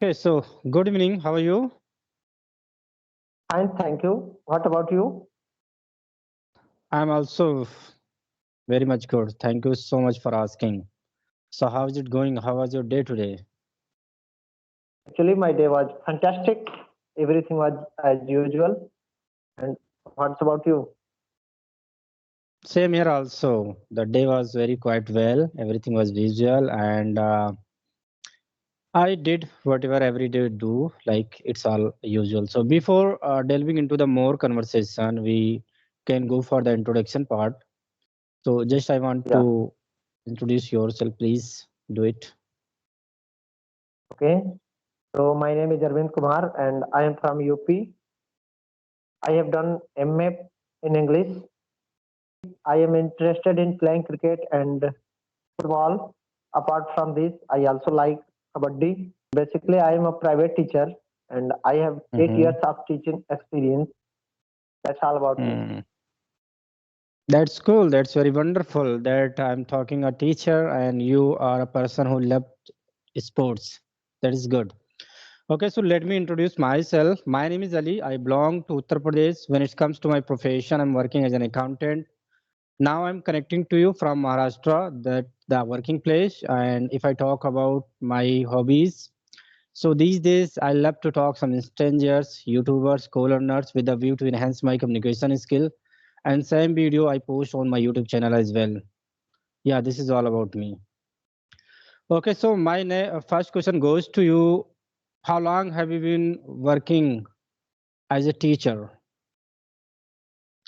Okay, so good evening. How are you? Fine, thank you. What about you? I'm also very much good. Thank you so much for asking. So, how is it going? How was your day today? Actually, my day was fantastic. Everything was as usual. And what's about you? Same here also. The day was very quite well. Everything was visual, and I did whatever every day do, like it's all usual. So, before delving into the more conversation, we can go for the introduction part. So, just I want Yeah, to introduce yourself. Please do it. okay. So, my name is Arvind Kumar and I am from UP. I have done MA in English. I am interested in playing cricket and football. Apart from this, I also like kabaddi. Basically, I am a private teacher and I have 8 years Mm-hmm. of teaching experience. That's all about me. That's cool. That's very wonderful that I'm talking a teacher and you are a person who loved sports. That is good. Okay, so let me introduce myself. My name is Ali. I belong to Uttar Pradesh. When it comes to my profession, I'm working as an accountant. Now I'm connecting to you from Maharashtra, that the working place. And if I talk about my hobbies, so these days I love to talk some strangers, YouTubers, co-learners with a view to enhance my communication skill. And same video I post on my YouTube channel as well. Yeah, this is all about me. Okay, so my first question goes to you. How long have you been working as a teacher,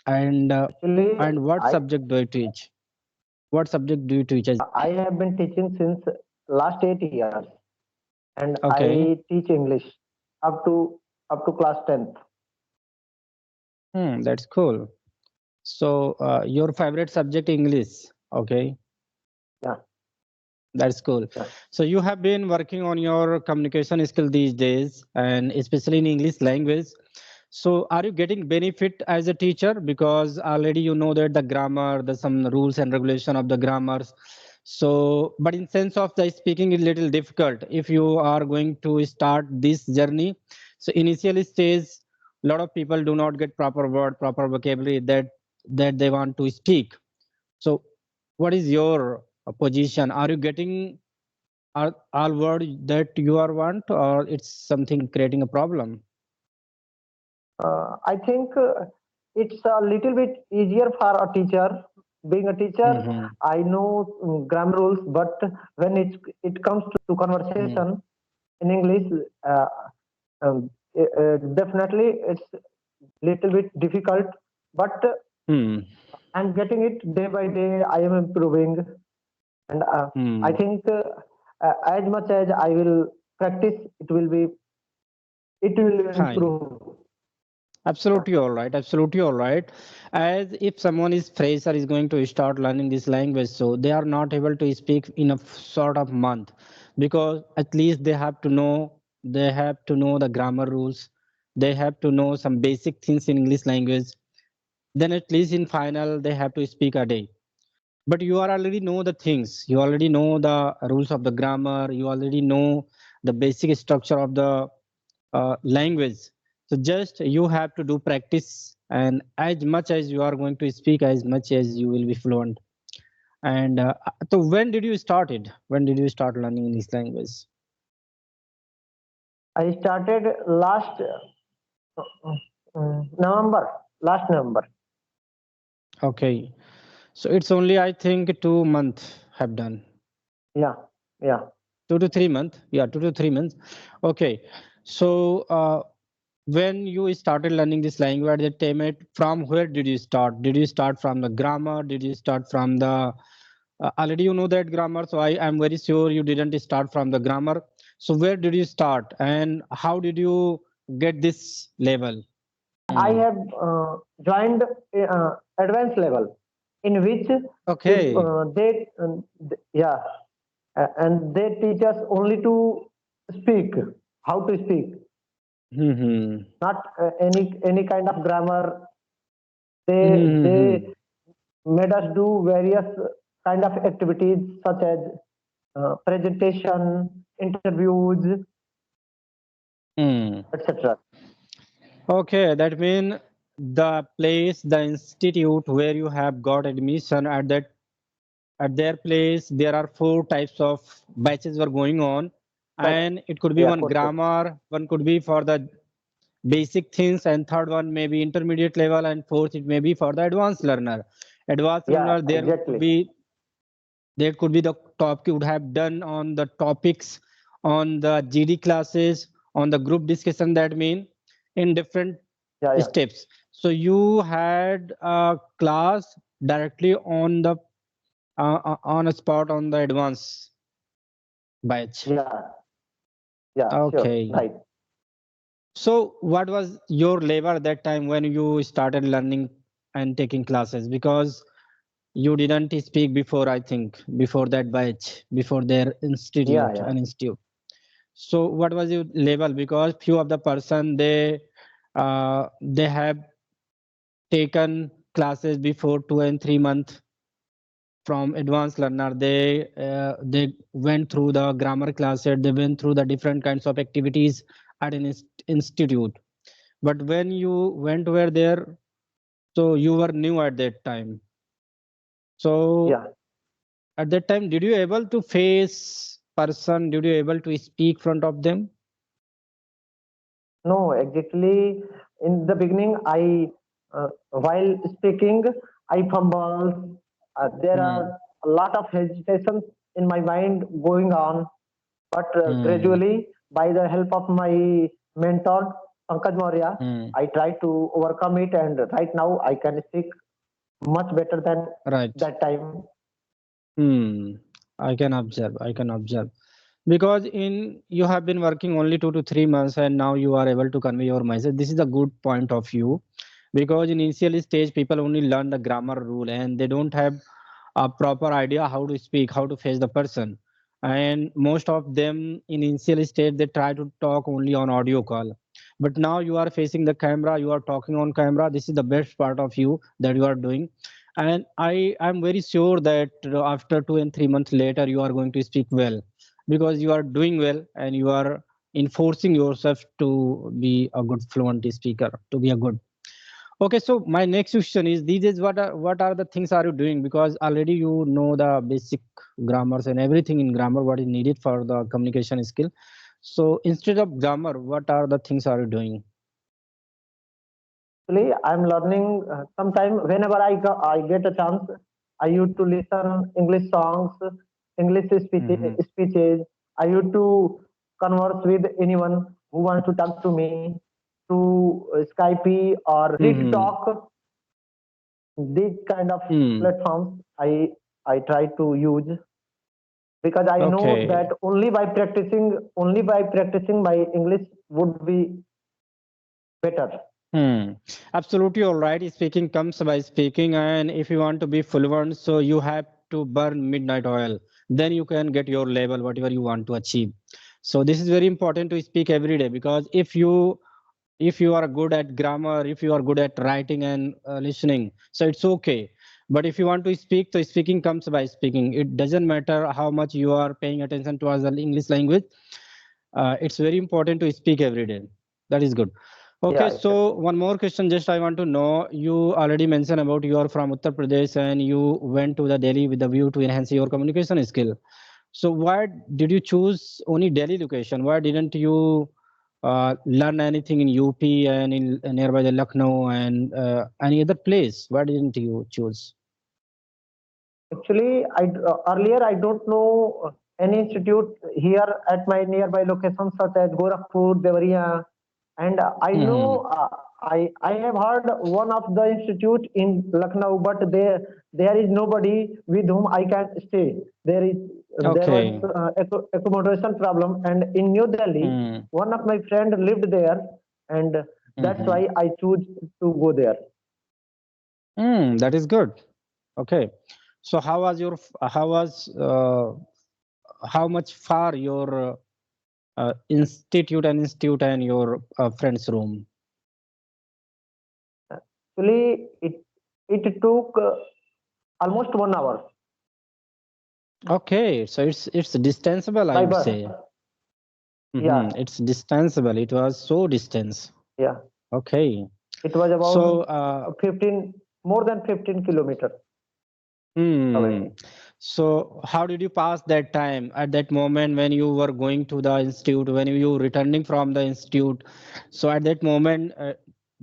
and uh, Actually, and what I subject do you teach? What subject do you teach as? I have been teaching since last 8 years, and I Okay. teach English up to class 10th. That's cool. So your favorite subject English. Okay, Yeah, that's cool. yeah. So you have been working on your communication skill these days, and especially in English language. So are you getting benefit as a teacher because already you know that the grammar, the some rules and regulation of the grammars. So, but in sense of the speaking is little difficult if you are going to start this journey. So initially stage, a lot of people do not get proper word, proper vocabulary that they want to speak. So, what is your position? Are you getting all word that you are want, or it's something creating a problem? I think it's a little bit easier for a teacher. Being a teacher, Mm-hmm. I know grammar rules, but when it comes to conversation in English, uh, definitely it's little bit difficult. But Hmm. I'm getting it day by day. I am improving, and I Hmm. think as much as I will practice, it will Hi. improve. Yeah. Absolutely all right. Absolutely all right. As if someone is fresh or is going to start learning this language, so they are not able to speak in a sort of month, because at least they have to know the grammar rules. They have to know some basic things in English language. Then at least in final they have to speak a day. But you are already know the things. You already know the rules of the grammar. You already know the basic structure of the language. So just you have to do practice, and as much as you are going to speak, as much as you will be fluent. And so when did you start it? When did you start learning English language? I started November, last November. Okay, so it's only I think 2 month have done. Yeah, yeah. 2 to 3 month. Yeah, 2 to 3 months. Okay, so when you started learning this language at that time, from where did you start? Did you start from the grammar? Did you start from the already you know that grammar, so I am very sure you didn't start from the grammar. So where did you start, and how did you get this level? I Hmm. have joined advanced level, in which Okay. yeah, and they teach us only to speak, how to speak, Hmm. not any kind of grammar. They Hmm. made us do various kind of activities such as presentation, interviews, Hmm. etc. Okay, that means the place, the institute where you have got admission at their place, there are four types of batches were going on, But and it could be yeah, one for sure. grammar, one could be for the basic things, and third one may be intermediate level, and fourth it may be for the advanced learner. Advanced Yeah, learner, exactly. there could be the topic you would have done on the topics on the GD classes, on the group discussion, that mean in different Yeah, yeah, steps. So you had a class directly on the on a spot on the advanced batch. yeah, yeah. Sure, Okay. right. So what was your level at that time when you started learning and taking classes? Because you didn't speak before, I think, before that batch, before their Yeah, institute yeah. and institute. So what was your level? Because few of the person they have taken classes before 2 and 3 months from advanced learner. They went through the grammar classes. They went through the different kinds of activities at an institute. But when you went over there, so you were new at that time. So Yeah. at that time, did you able to face person? Did you able to speak front of them? No, exactly. In the beginning, while speaking, I fumble. There Hmm. are a lot of hesitations in my mind going on, but Hmm. gradually, by the help of my mentor, Pankaj Maurya, Hmm. I try to overcome it, and right now I can speak much better than Right. that time. Hmm. I can observe. I can observe. Because in you have been working only 2 to 3 months and now you are able to convey your message. This is a good point of view because in initial stage people only learn the grammar rule and they don't have a proper idea how to speak, how to face the person. And most of them in initial stage they try to talk only on audio call. But now you are facing the camera, you are talking on camera. This is the best part of you that you are doing. And I'm very sure that after 2 and 3 months later you are going to speak well because you are doing well and you are enforcing yourself to be a good fluent speaker, to be a good. Okay, so my next question is these is what are the things are you doing because already you know the basic grammars and everything in grammar what is needed for the communication skill. So instead of grammar, what are the things are you doing? Actually, I'm learning sometime whenever I get a chance. I used to listen English songs, English Mm-hmm. speeches. I used to converse with anyone who wants to talk to me through Skype or Mm-hmm. TikTok. These kind of Mm. platforms I try to use because I know Okay. that only by practicing my English would be better. Hmm. Absolutely all right. Speaking comes by speaking, and if you want to be fluent, so you have to burn midnight oil. Then you can get your level, whatever you want to achieve. So this is very important to speak every day because if you are good at grammar, if you are good at writing and listening, so it's okay. But if you want to speak, so speaking comes by speaking. It doesn't matter how much you are paying attention to the English language. It's very important to speak every day. That is good. Okay, Yeah, so one more question. Just I want to know. You already mentioned about you are from Uttar Pradesh and you went to the Delhi with the view to enhance your communication skill. So why did you choose only Delhi location? Why didn't you learn anything in UP and in nearby the Lucknow and any other place? Why didn't you choose? actually, earlier I don't know any institute here at my nearby locations such as Gorakhpur, Devariya, and I Hmm. know I have heard one of the institute in Lucknow, but there is nobody with whom I can stay. There was Okay. accommodation problem, and in New Delhi, Hmm. one of my friend lived there, and that's Hmm. why I choose to go there. Hmm. That is good. Okay. So how was how much far your institute and your friend's room? Actually, it took almost 1 hour Okay, so it's distanceable, I by would bus. say. Yeah, It's distanceable. It was so distance. yeah. Okay. It was about So, 15, more than 15 kilometers away. hmm. So, how did you pass that time at that moment when you were going to the institute, when you returning from the institute? So, at that moment,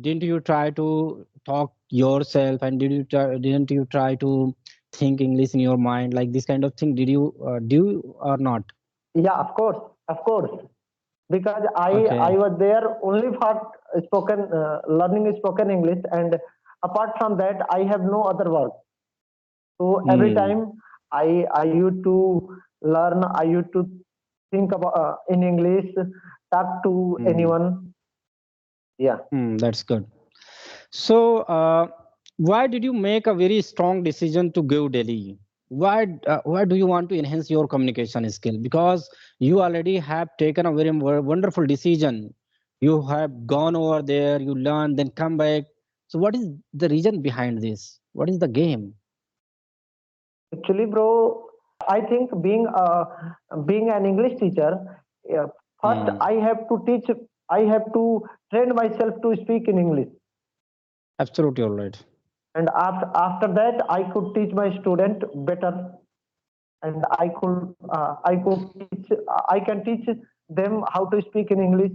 didn't you try to talk yourself, and didn't you try to think English in your mind, like this kind of thing? Did you do or not? Yeah, of course. Because I Okay. was there only for learning spoken English, and apart from that, I have no other work. So every Hmm. time I used to learn, I used to think about in English, talk to Hmm. anyone. Yeah, That's good. So, why did you make a very strong decision to go Delhi? Why do you want to enhance your communication skill? Because you already have taken a very wonderful decision. You have gone over there, you learn, then come back. So, what is the reason behind this? What is the game? actually, bro, I think being an English teacher, yeah, first Hmm. I have to train myself to speak in English, Absolutely all right. and after that I could teach my student better, and I can teach them how to speak in English,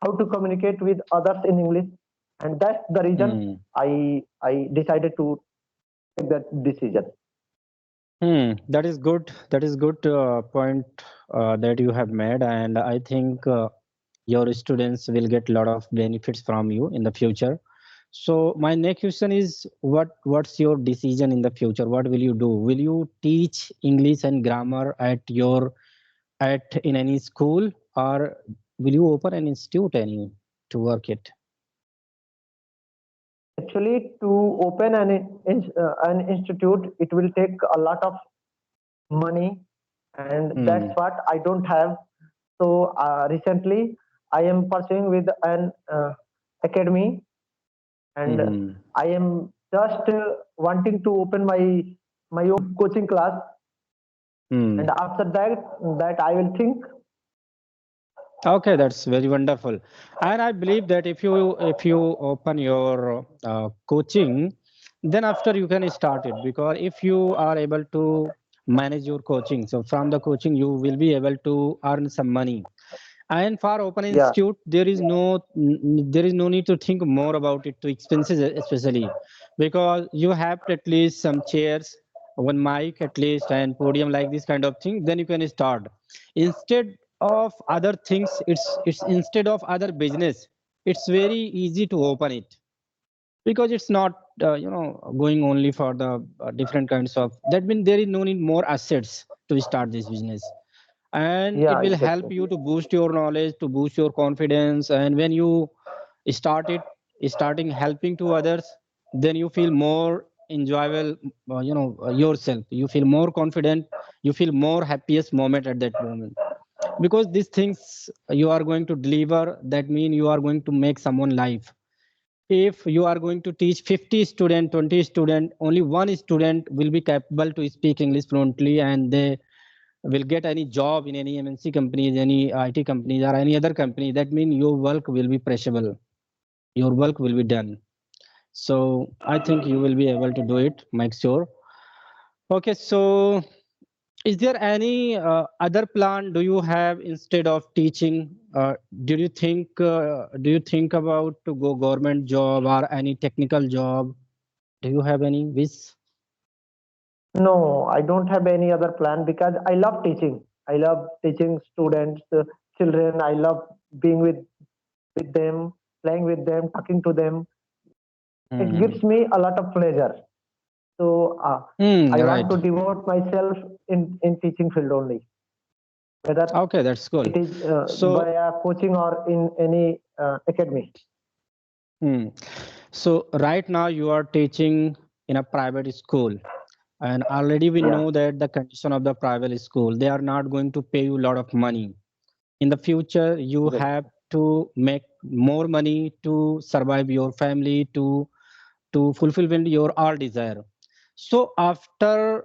how to communicate with others in English, and that's the reason Hmm. I decided to take that decision. That is good. That is good point that you have made, and I think your students will get a lot of benefits from you in the future. So my next question is, what's your decision in the future? What will you do? Will you teach English and grammar at in any school, or will you open an institute any to work it? Actually, to open an institute, it will take a lot of money, and that's Hmm. what I don't have. So recently, I am pursuing with an academy, and Hmm. I am just wanting to open my own coaching class, and Hmm. after that I will think. Okay, that's very wonderful. And I believe that if you open your coaching, then after you can start it, because if you are able to manage your coaching, so from the coaching you will be able to earn some money. And for open Yeah, institute, there is no need to think more about it to expenses especially, because you have at least some chairs, one mic at least, and podium like this kind of thing. Then you can start. Instead of other things, it's instead of other business, it's very easy to open it, because it's not going only for the different kinds of, that means there is no need more assets to start this business. And it yeah, will help exactly. you to boost your knowledge, to boost your confidence, and when you start it starting helping to others, then you feel more enjoyable, yourself, you feel more confident, you feel more happiest moment at that moment, because these things you are going to deliver, that mean you are going to make someone life. If you are going to teach 50 student, 20 student, only one student will be capable to speak English fluently, and they will get any job in any MNC companies, any IT companies, or any other company, that means your work will be preciable, your work will be done. So I think you will be able to do it, make sure. Okay, so is there any other plan do you have instead of teaching? Do you think about to go government job or any technical job? Do you have any wish? No, I don't have any other plan because I love teaching. I love teaching students, children. I love being with them, playing with them, talking to them. It Hmm. gives me a lot of pleasure. So I want Right. to devote myself in teaching field only, whether Okay, that's cool. it is So, via coaching or in any academy. hmm. So right now you are teaching in a private school, and already we Yeah, know that the condition of the private school, they are not going to pay you a lot of money. In the future, you have exactly. to make more money to survive your family, to fulfill your all desire. So after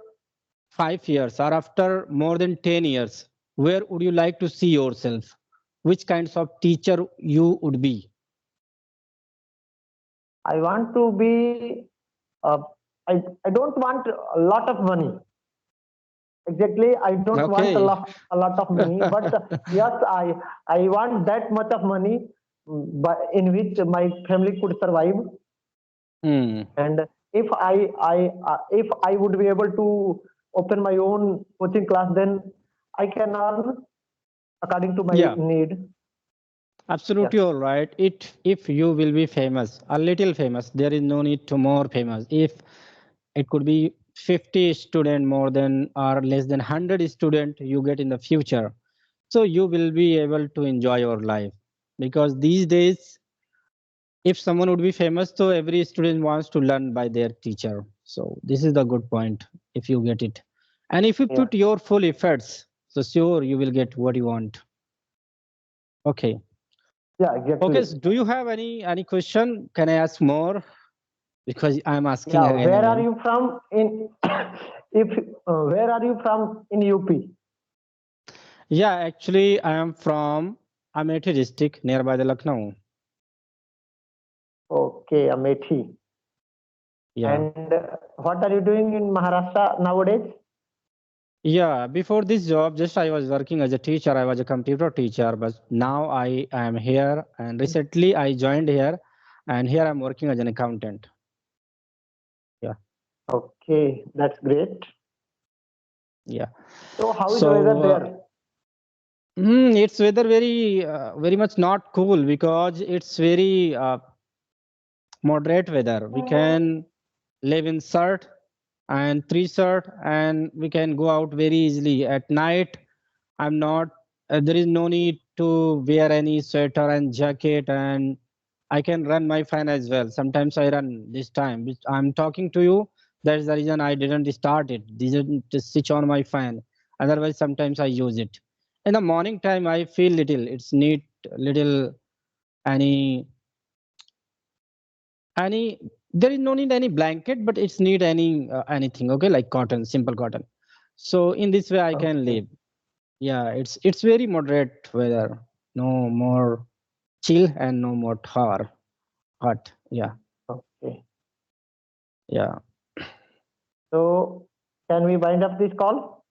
5 years or after more than 10 years, where would you like to see yourself? which kinds of teacher you would be? I want to be. Uh, I don't want a lot of money. Exactly, I don't want Okay. a lot of money, but yes, I want that much of money, but in which my family could survive. Hmm. And if I would be able to open my own coaching class, then I can earn according to my Yeah, need. Yes, absolutely all right. If you will be famous, a little famous, there is no need to more famous. If it could be 50 student more than or less than 100 student you get in the future, so you will be able to enjoy your life, because these days if someone would be famous, so every student wants to learn by their teacher. So this is the good point if you get it. And if you yes, put your full efforts, so sure you will get what you want. Okay. yeah, Okay, exactly. so do you have any question? Can I ask more? Because I'm asking Yeah, again where are again. you from in if where are you from in UP? Yeah, actually I am from Amethi district nearby the Lucknow. Okay, Amethi. Yeah. And what are you doing in Maharashtra nowadays? Yeah, before this job, just I was working as a teacher. I was a computer teacher, but now I am here and recently I joined here and here I'm working as an accountant. Yeah. Okay, that's great. Yeah. So how is the weather So there? it's weather very much not cool because it's very moderate weather. We can live in shirt and three shirt and we can go out very easily. At night, I'm not, there is no need to wear any sweater and jacket, and I can run my fan as well. Sometimes I run this time. I'm talking to you. That's the reason I didn't start it. Didn't switch on my fan. Otherwise, sometimes I use it. In the morning time, I feel little. It's need little any any. There is no need any blanket, but it's need anything. Okay, like cotton, simple cotton. So in this way, I can Okay, live. Yeah, it's very moderate weather. No more chill and no more hot. Yeah, okay. yeah. So can we wind up this call?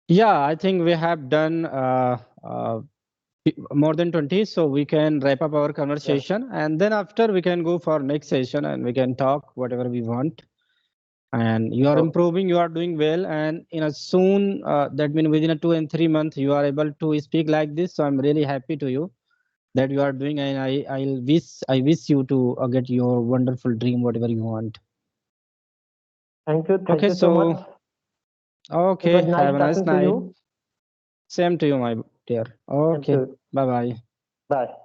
Yeah, I think we have done more than 20, so we can wrap up our Yes. conversation, and then after we can go for next session and we can talk whatever we want. And you are Okay. improving, you are doing well, and in a soon that means within a 2 and 3 months you are able to speak like this. So I'm really happy to you that you are doing, and I wish you to get your wonderful dream, whatever you want. Thank you. Thank Okay, you so much. so It okay, was have nice a nice talking to night. you. Same to you, my dear. Thank Okay, you. bye bye. Bye.